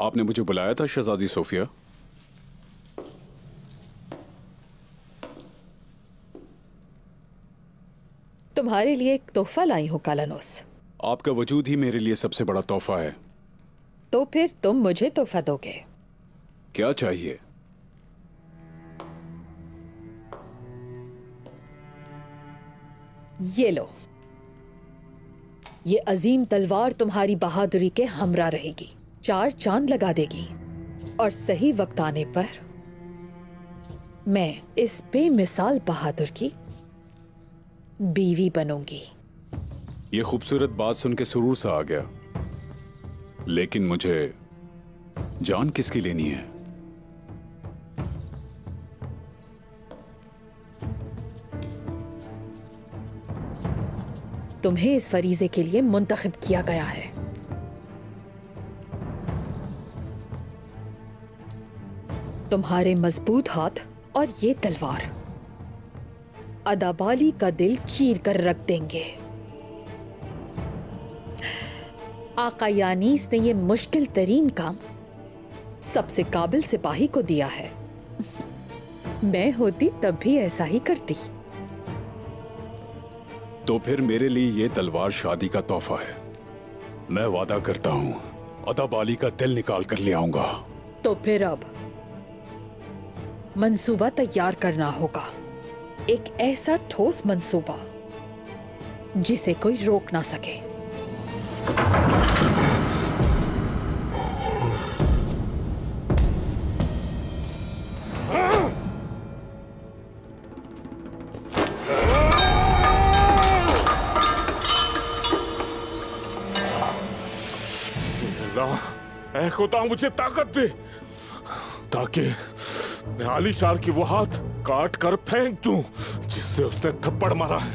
आपने मुझे बुलाया था शहजादी सोफिया? तुम्हारे लिए एक तोहफा लाई हूं कालानोस। आपका वजूद ही मेरे लिए सबसे बड़ा तोहफा है। तो फिर तुम मुझे तोहफा दोगे? क्या चाहिए? ये लो। ये अजीम तलवार तुम्हारी बहादुरी के हमरा रहेगी, 4 चांद लगा देगी, और सही वक्त आने पर मैं इस बेमिसाल बहादुर की बीवी बनूंगी। ये खूबसूरत बात सुन के सुरूर सा आ गया, लेकिन मुझे जान किसकी लेनी है? तुम्हें इस फरीजे के लिए मुंतखब किया गया है। तुम्हारे मजबूत हाथ और ये तलवार अदाबाली का दिल चीर कर रख देंगे। आका यानीस ने ये मुश्किल तरीन काम सबसे काबिल सिपाही को दिया है। मैं होती तब भी ऐसा ही करती। तो फिर मेरे लिए ये तलवार शादी का तोहफा है। मैं वादा करता हूं अदाबाली का दिल निकाल कर ले आऊंगा। तो फिर अब मंसूबा तैयार करना होगा, एक ऐसा ठोस मंसूबा जिसे कोई रोक ना सके। ऐ खुदा मुझे ताकत दे ताकि मैं आलीशार की वो हाथ काट कर फेंक दूं जिससे उसने थप्पड़ मारा है।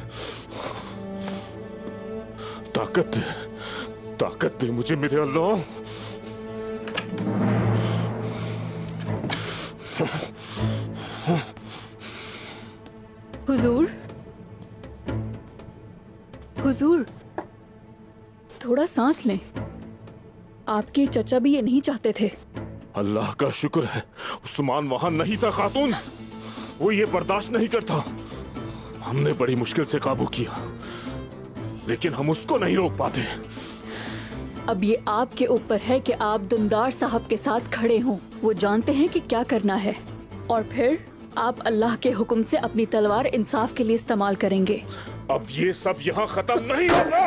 ताकत दे मुझे मेरे अल्लाह। हुजूर, थोड़ा सांस लें। आपके चचा भी ये नहीं चाहते थे। अल्लाह का शुक्र है उस्मान वहां नहीं था खातून, वो ये बर्दाश्त नहीं करता। हमने बड़ी मुश्किल से काबू किया, लेकिन हम उसको नहीं रोक पाते। अब ये आपके ऊपर है कि आप दुंदार साहब के साथ खड़े हों। वो जानते हैं कि क्या करना है, और फिर आप अल्लाह के हुक्म से अपनी तलवार इंसाफ के लिए इस्तेमाल करेंगे। अब ये सब यहाँ खत्म नहीं होगा।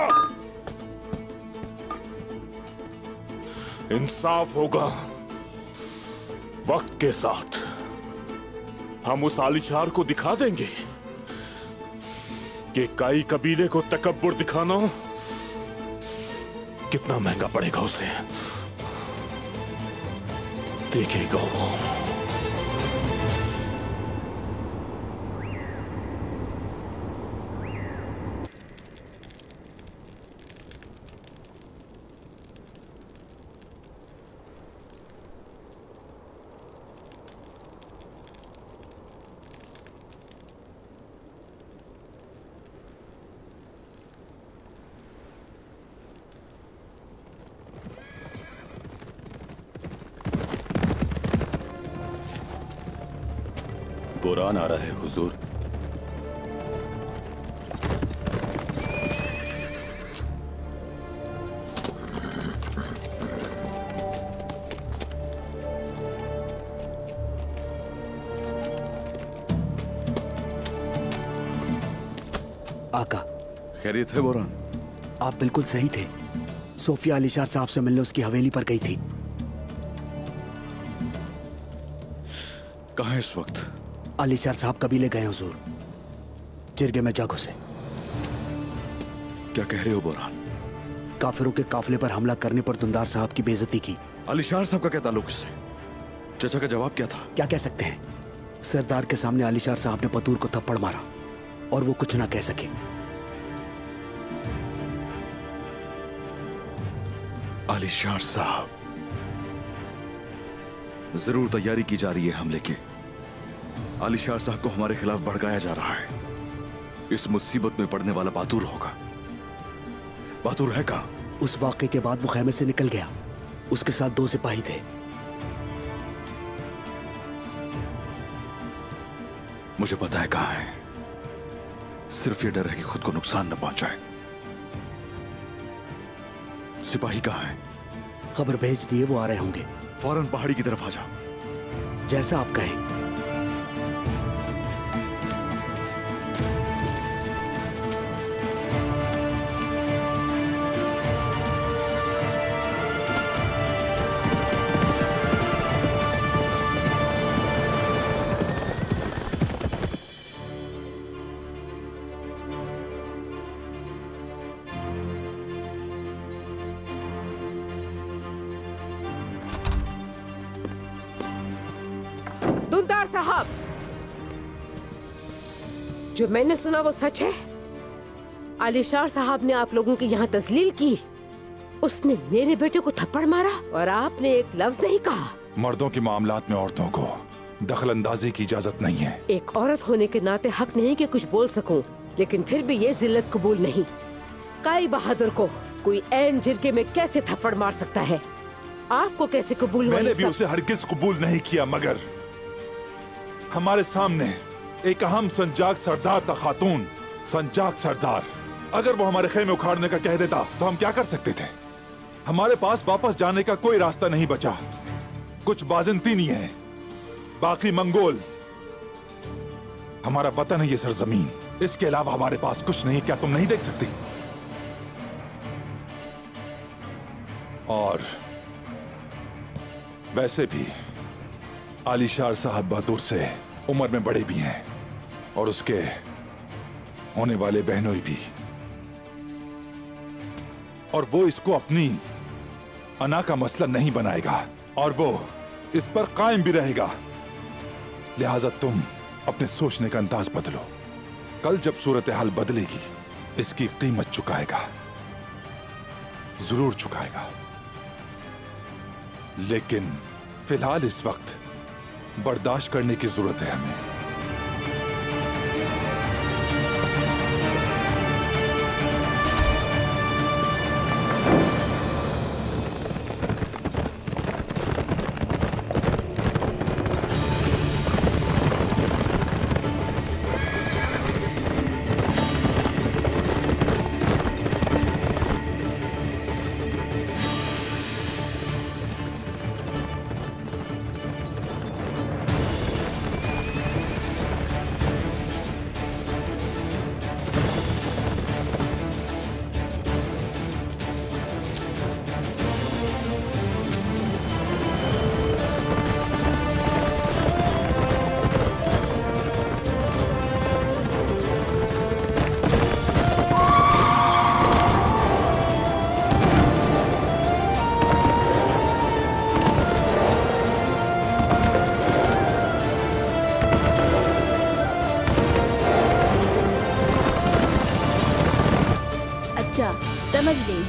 इंसाफ होगा वक्त के साथ। हम उस आलीशार को दिखा देंगे कि काई कबीले को तकब्बुर दिखाना कितना महंगा पड़ेगा उसे। देखेगा वो। बुरान आ रहा है हुजूर। आका, खैरियत है बुरान? आप बिल्कुल सही थे। सोफिया आलीशार साहब से मिलने उसकी हवेली पर गई थी। कहाँ है इस वक्त? आलीशार साहब कबीले गए हुजूर, जिरगे में जा घुसे। क्या कह रहे हो बुरान? काफिरों के काफिले पर हमला करने पर दुंदार साहब की बेइज्जती की। आलीशार साहब का क्या ताल्लुक इससे? चाचा का जवाब क्या था? क्या कह सकते हैं, सरदार के सामने आलीशार साहब ने पतूर को थप्पड़ मारा और वो कुछ ना कह सके। आलीशार साहब, जरूर तैयारी की जा रही है हमले की। आलीशार साहब को हमारे खिलाफ भड़काया जा रहा है। इस मुसीबत में पड़ने वाला बहादुर होगा। बहादुर है कहां? उस वाक़े के बाद वो खेमे से निकल गया। उसके साथ 2 सिपाही थे। मुझे पता है कहां है, सिर्फ ये डर है कि खुद को नुकसान न पहुंचाए। सिपाही कहां है? खबर भेज दिए, वो आ रहे होंगे। फौरन पहाड़ी की तरफ आ जाओ। जैसा आप कहें। दुंदार साहब, जो मैंने सुना वो सच है? आलिशार साहब ने आप लोगों की यहाँ तजलील की, उसने मेरे बेटे को थप्पड़ मारा और आपने एक लफ्ज नहीं कहा। मर्दों के मामलात में औरतों को दखल अंदाजी की इजाजत नहीं है। एक औरत होने के नाते हक नहीं कि कुछ बोल सकूं, लेकिन फिर भी ये जिल्लत कबूल नहीं। काई बहादुर को कोई ऐन जिरगे में कैसे थप्पड़ मार सकता है? आपको कैसे कबूल हुआ? मैंने भी उसे हरगिज कबूल नहीं किया, मगर हमारे सामने एक अहम संजाक सरदार था खातून, संजाक सरदार। अगर वो हमारे खेमे उखाड़ने का कह देता तो हम क्या कर सकते थे? हमारे पास वापस जाने का कोई रास्ता नहीं बचा। कुछ बाज़ंतीनी है, बाकी मंगोल। हमारा वतन है ये सरजमीन, इसके अलावा हमारे पास कुछ नहीं। क्या तुम नहीं देख सकती? और वैसे भी आलिशार साहब बहादुर से उम्र में बड़े भी हैं और उसके होने वाले बहनोई भी, और वो इसको अपनी अना का मसला नहीं बनाएगा और वो इस पर कायम भी रहेगा। लिहाजा तुम अपने सोचने का अंदाज बदलो। कल जब सूरत हाल बदलेगी, इसकी कीमत चुकाएगा, जरूर चुकाएगा। लेकिन फिलहाल इस वक्त बर्दाश्त करने की जरूरत है हमें। समझ गई।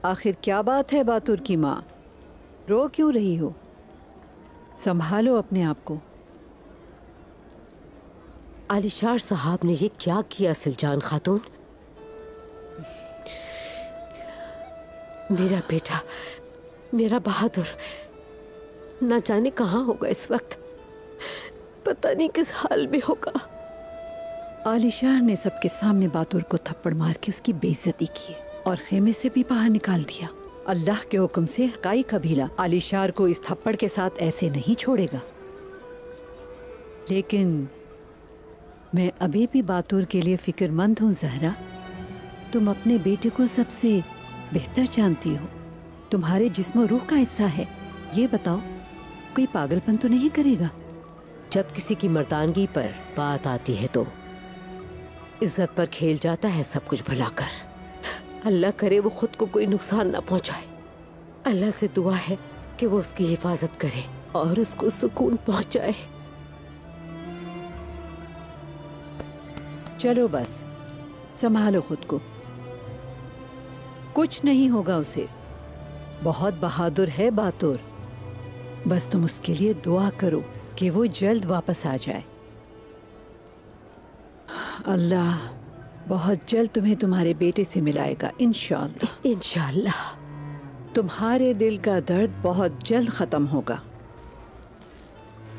आखिर क्या बात है बातुर की माँ, रो क्यों रही हो? संभालो अपने आप को। आलिशार साहब ने ये क्या किया सिलजान खातून? मेरा बेटा, मेरा बहादुर ना जाने कहाँ होगा इस वक्त, पता नहीं किस हाल में होगा। आलिशार ने सबके सामने बातुर को थप्पड़ मार के उसकी बेइज्जती की और खेमे से भी बाहर निकाल दिया। अल्लाह के हुक्म से काई कबीला आलिशार को इस थप्पड़ के साथ ऐसे नहीं छोड़ेगा। लेकिन मैं अभी भी बातुर के लिए फिक्रमंद हूँ ज़हरा। तुम अपने बेटे को सबसे बेहतर जानती हो, तुम्हारे जिस्म रूह का हिस्सा है। ये बताओ, कोई पागलपन तो नहीं करेगा? जब किसी की मर्दानगी पर बात आती है तो इज्जत पर खेल जाता है सब कुछ भुलाकर। अल्लाह करे वो खुद को कोई नुकसान ना पहुंचाए। अल्लाह से दुआ है कि वो उसकी हिफाजत करे और उसको सुकून पहुंचाए। चलो बस, संभालो खुद को, कुछ नहीं होगा उसे। बहुत बहादुर है बातुर, बस तुम उसके लिए दुआ करो कि वो जल्द वापस आ जाए। अल्लाह बहुत जल्द तुम्हें तुम्हारे बेटे से मिलाएगा, इंशाअल्लाह। इंशाअल्लाह। तुम्हारे दिल का दर्द बहुत जल्द खत्म होगा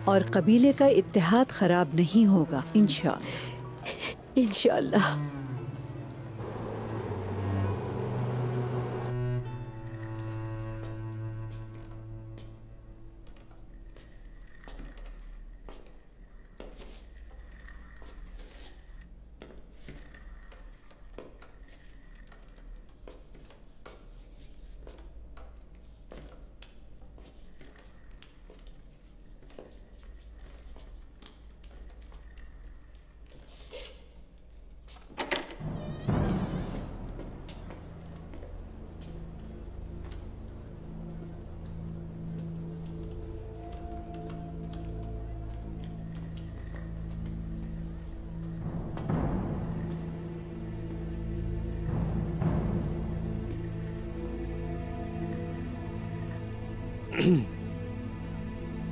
और कबीले का इत्तेहाद खराब नहीं होगा, इंशाअल्लाह। इंशाअल्लाह।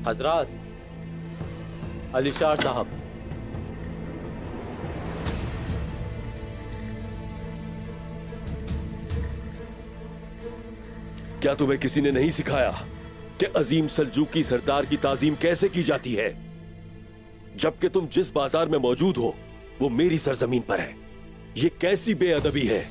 हजरात, अलीशार साहब। क्या तुम्हें किसी ने नहीं सिखाया कि अजीम सल्जूकी सरदार की ताजीम कैसे की जाती है, जबकि तुम जिस बाजार में मौजूद हो वो मेरी सरजमीन पर है? ये कैसी बेअदबी है?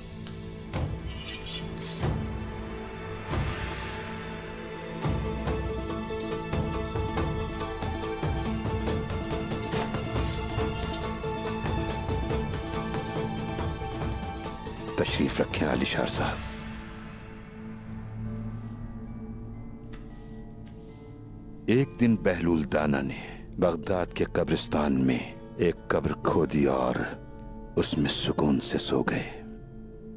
तशरीफ रखें आलिशार साहब। एक दिन बहलूल दाना ने बगदाद के कब्रिस्तान में एक कब्र खोदी और उसमें सुकून से सो गए।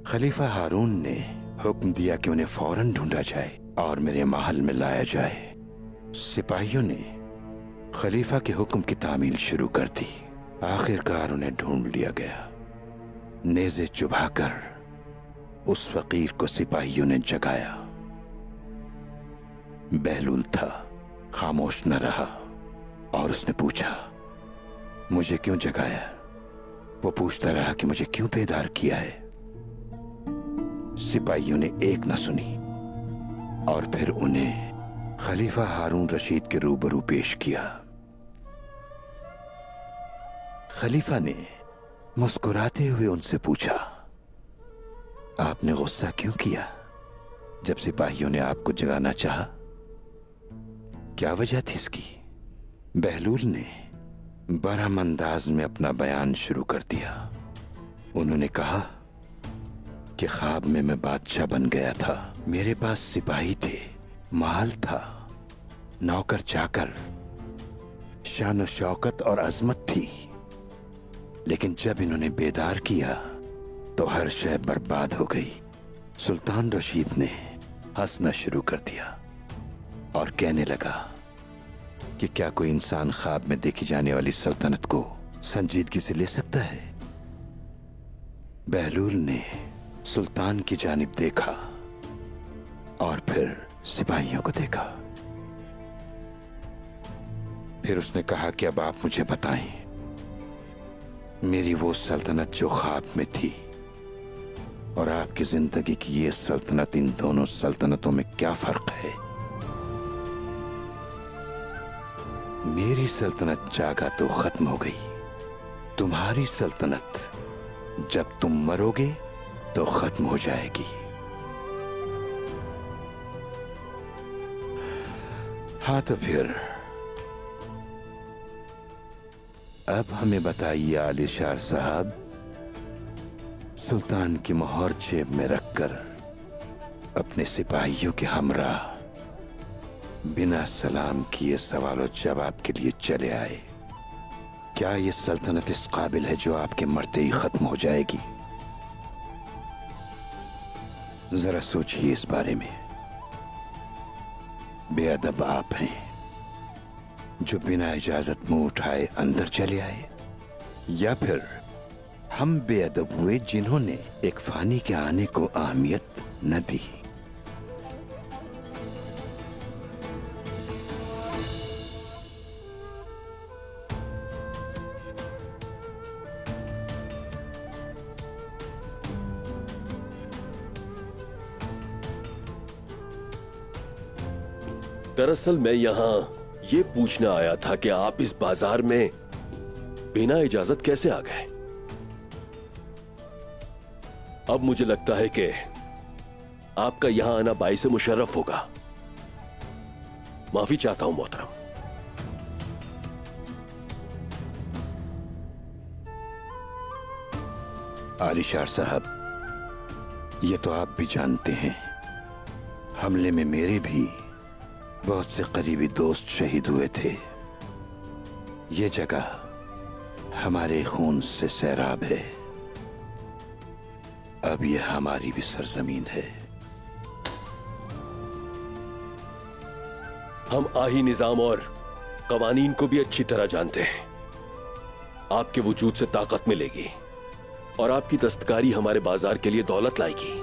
खलीफा हारून ने हुक्म दिया कि उन्हें फौरन ढूंढा जाए और मेरे महल में लाया जाए। सिपाहियों ने खलीफा के हुक्म की तामील शुरू कर दी। आखिरकार उन्हें ढूंढ लिया गया। नेज़े चुभाकर उस फकीर को सिपाहियों ने जगाया। बहलूल था, खामोश न रहा और उसने पूछा, मुझे क्यों जगाया? वो पूछता रहा कि मुझे क्यों बेदार किया है। सिपाहियों ने एक न सुनी और फिर उन्हें खलीफा हारून रशीद के रूबरू पेश किया। खलीफा ने मुस्कुराते हुए उनसे पूछा, आपने गुस्सा क्यों किया जब सिपाहियों ने आपको जगाना चाहा? क्या वजह थी इसकी? बहलूल ने बरहम अंदाज में अपना बयान शुरू कर दिया। उन्होंने कहा कि ख्वाब में मैं बादशाह बन गया था। मेरे पास सिपाही थे, महल था, नौकर चाकर, शान शौकत और अजमत थी। लेकिन जब इन्होंने बेदार किया तो हर शय बर्बाद हो गई। सुल्तान रशीद ने हंसना शुरू कर दिया और कहने लगा कि क्या कोई इंसान ख्वाब में देखी जाने वाली सल्तनत को संजीदगी से ले सकता है? बहलूल ने सुल्तान की जानिब देखा और फिर सिपाहियों को देखा। फिर उसने कहा कि अब आप मुझे बताएं, मेरी वो सल्तनत जो ख्वाब में थी और आपकी जिंदगी की ये सल्तनत, इन दोनों सल्तनतों में क्या फर्क है? मेरी सल्तनत जागा तो खत्म हो गई। तुम्हारी सल्तनत जब तुम मरोगे तो खत्म हो जाएगी। हाँ तो फिर अब हमें बताइए आलिशार साहब, सुल्तान की मोहर जेब में रखकर अपने सिपाहियों के हमराह बिना सलाम किए सवाल और जवाब के लिए चले आए। क्या ये सल्तनत इस काबिल है जो आपके मरते ही खत्म हो जाएगी? जरा सोचिए इस बारे में। बेअदब आप हैं जो बिना इजाजत मुंह उठाए अंदर चले आए, या फिर हम बेअदब हुए जिन्होंने एक फानी के आने को अहमियत न दी? दरअसल मैं यहाँ ये पूछने आया था कि आप इस बाजार में बिना इजाजत कैसे आ गए। अब मुझे लगता है कि आपका यहां आना बाइसे मुशर्रफ होगा। माफी चाहता हूं मोहतरम। आलिशार साहब, ये तो आप भी जानते हैं, हमले में मेरे भी बहुत से करीबी दोस्त शहीद हुए थे। ये जगह हमारे खून से सैराब है। अब ये हमारी भी सरजमीन है। हम आही निजाम और कवानीन को भी अच्छी तरह जानते हैं। आपके वजूद से ताकत मिलेगी और आपकी दस्तकारी हमारे बाजार के लिए दौलत लाएगी।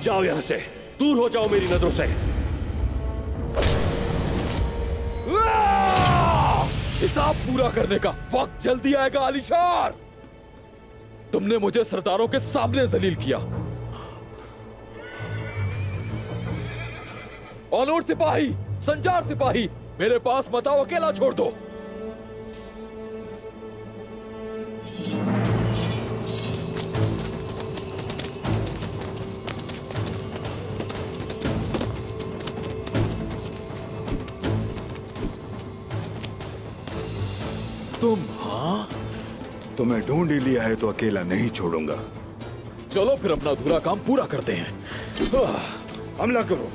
जाओ यहां से, दूर हो जाओ मेरी नजरों से। हिसाब पूरा करने का वक्त जल्दी आएगा आलिशार। तुमने मुझे सरदारों के सामने जलील किया। ऑनूर सिपाही, संजार सिपाही, मेरे पास मत आओ, अकेला छोड़ दो। तुम? हाँ, तुम्हें ढूंढ ही लिया है तो अकेला नहीं छोड़ूंगा। चलो फिर अपना अधूरा काम पूरा करते हैं। हमला करो।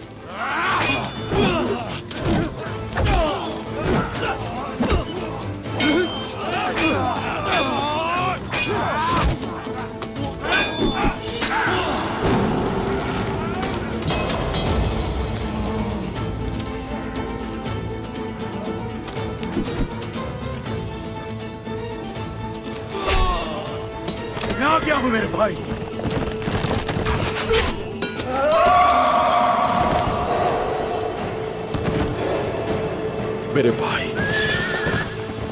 मैं आ गया हूं मेरे भाई। मेरे भाई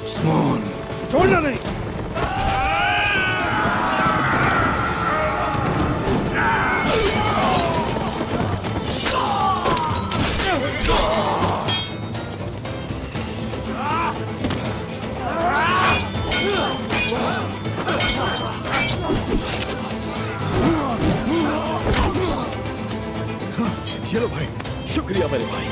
उस्मान, छोड़ना नहीं। ये लो भाई। शुक्रिया मेरे भाई।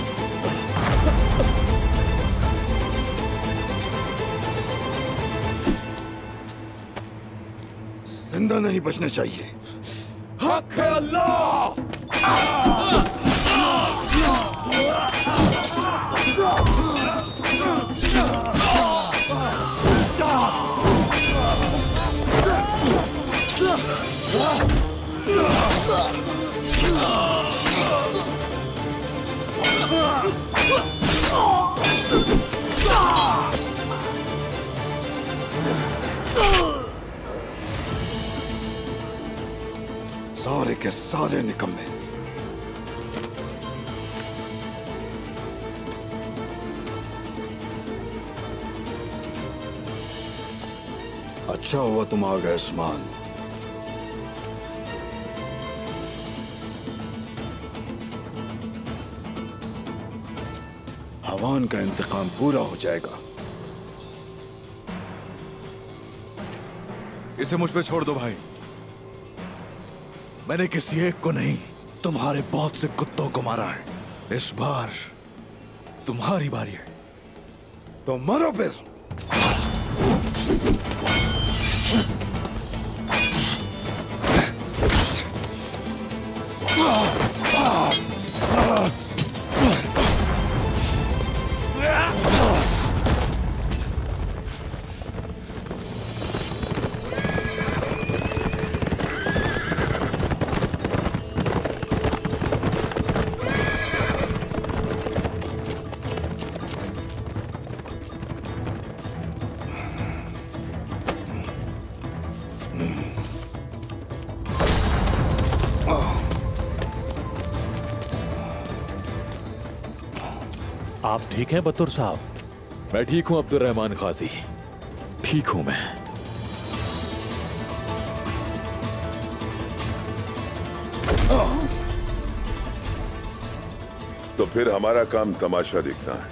जिंदा नहीं बचना चाहिए। हक है अल्लाह। सारे के सारे निकम्मे। अच्छा हुआ तुम आ गए उस्मान। हवान का इंतकाम पूरा हो जाएगा। इसे मुझ पे छोड़ दो भाई। मैंने किसी एक को नहीं, तुम्हारे बहुत से कुत्तों को मारा है। इस बार तुम्हारी बारी है। तो मरो फिर। आप ठीक हैं बतूर साहब? मैं ठीक हूं अब्दुल रहमान खाजी, ठीक हूं मैं। तो फिर हमारा काम तमाशा देखना है।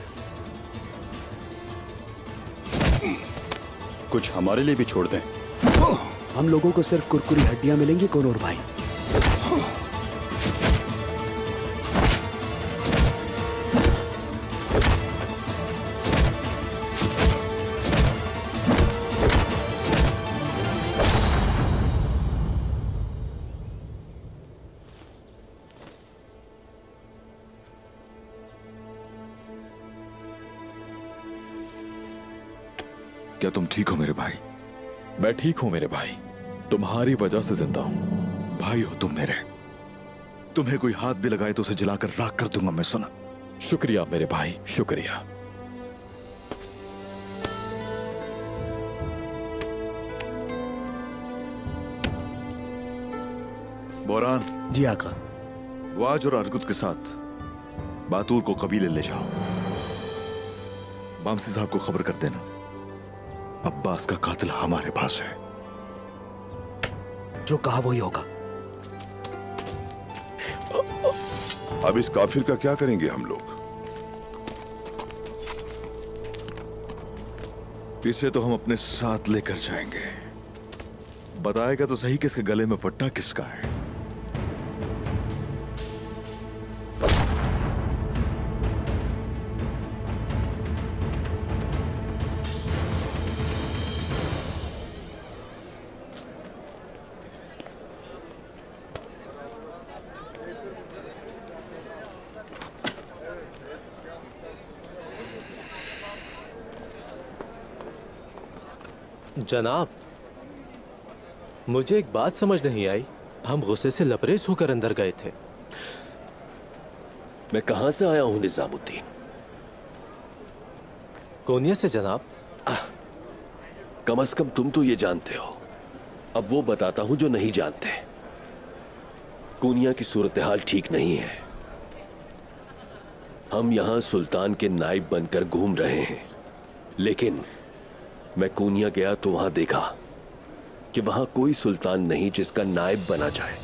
कुछ हमारे लिए भी छोड़ दें। हम लोगों को सिर्फ कुरकुरी हड्डियां मिलेंगी कोनूर भाई। क्या तुम ठीक हो मेरे भाई? मैं ठीक हूं मेरे भाई, तुम्हारी वजह से जिंदा हूं। भाई हो तुम मेरे। तुम्हें कोई हाथ भी लगाए तो उसे जलाकर राख कर दूंगा मैं, सुना? शुक्रिया मेरे भाई, शुक्रिया। बोरान जी आका। वाज और अर्गुत के साथ बातूर को कबीले ले जाओ। बामसी साहब को खबर कर देना, अब्बास का कातिल हमारे पास है। जो कहा वही होगा। अब इस काफिर का क्या करेंगे हम लोग? इसे तो हम अपने साथ लेकर जाएंगे। बताएगा तो सही किसके गले में पट्टा किसका है। जनाब, मुझे एक बात समझ नहीं आई। हम गुस्से से लबरेज होकर अंदर गए थे। मैं कहां से आया हूं निजामुद्दीन? कोनिया से जनाब। कम से कम तुम तो ये जानते हो। अब वो बताता हूं जो नहीं जानते। कोनिया की सूरत हाल ठीक नहीं है। हम यहां सुल्तान के नाइब बनकर घूम रहे हैं, लेकिन मैं कोनिया गया तो वहां देखा कि वहां कोई सुल्तान नहीं जिसका नायब बना जाए।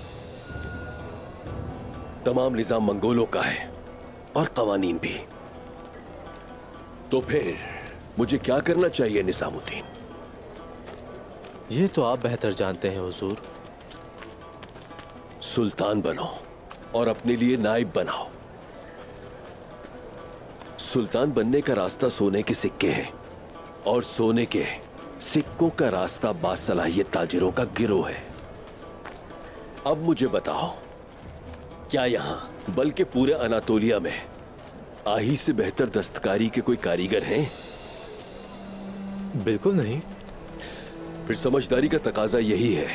तमाम निजाम मंगोलों का है और कवानीन भी। तो फिर मुझे क्या करना चाहिए निजामुद्दीन? ये तो आप बेहतर जानते हैं हुजूर। सुल्तान बनो और अपने लिए नायब बनाओ। सुल्तान बनने का रास्ता सोने के सिक्के हैं और सोने के सिक्कों का रास्ता बासलाहियत ताजिरों का गिरोह है। अब मुझे बताओ, क्या यहां बल्कि पूरे अनातोलिया में आही से बेहतर दस्तकारी के कोई कारीगर हैं? बिल्कुल नहीं। फिर समझदारी का तकाजा यही है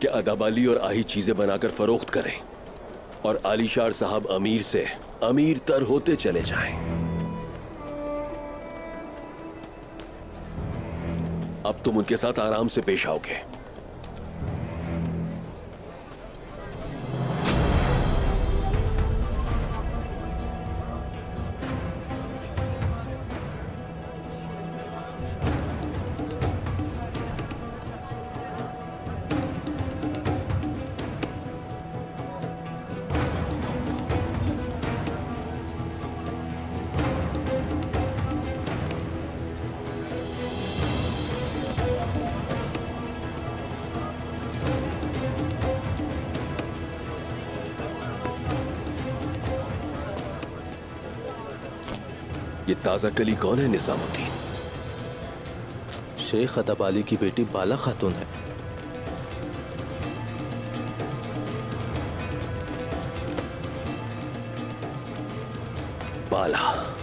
कि अदाबाली और आही चीजें बनाकर फरोख्त करें और आलीशार साहब अमीर से अमीर तर होते चले जाएं। अब तुम उनके साथ आराम से पेश आओगे। ये ताजा कली कौन है निजामुद्दीन? शेख अदब अली की बेटी बाला खातून है। बाला